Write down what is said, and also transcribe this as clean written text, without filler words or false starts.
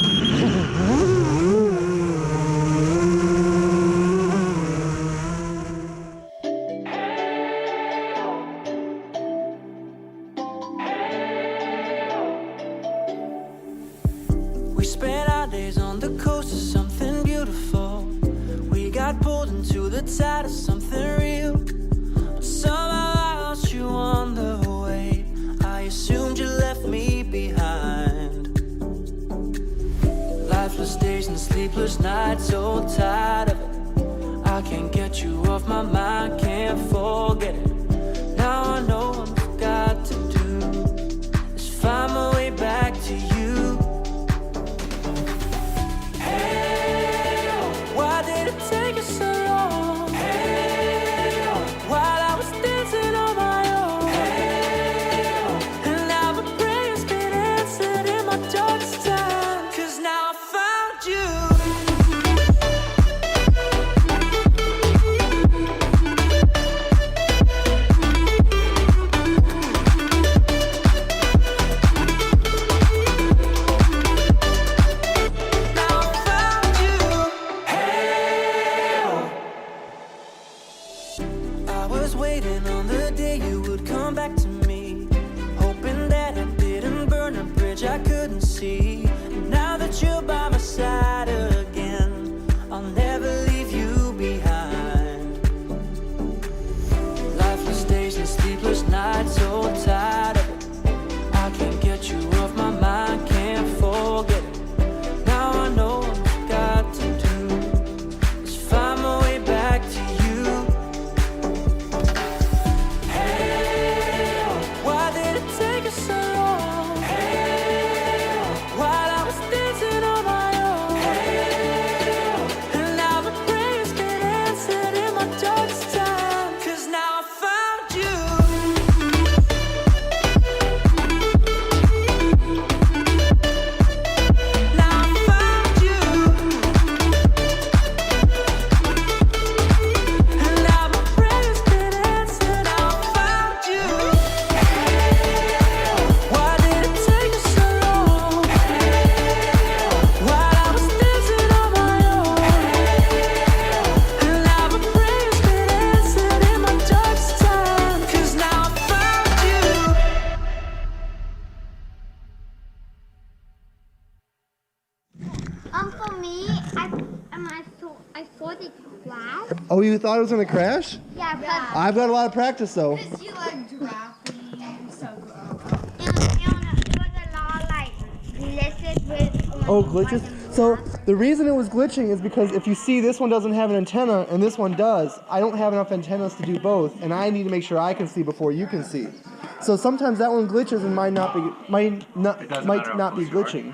We spent our days on the coast of something beautiful. We got pulled into the tide of something real. But somehow I lost you on the way. I assumed you left me behind. Lifeless days and sleepless nights, so tired of it. I can't get you off my mind, can't forget it. Now I know what I've got to do is find my way back to you. Waiting on the day you would come back to me, hoping that I didn't burn a bridge I couldn't see. And now that you're by my side again, I'll never leave you behind. Lifeless days and sleepless nights, so tired of it. I can't get you off my mind, can't forget it. Now I know what I've got to do is find my way back to you. For me, I thought it crashed. Oh, you thought it was gonna crash? Yeah, because I've got a lot of practice though. You like dropping, so it was a lot like glitches with. Oh, glitches? So the reason it was glitching is because if you see this one doesn't have an antenna and this one does, I don't have enough antennas to do both, and I need to make sure I can see before you can see. So sometimes that one glitches and might not be glitching.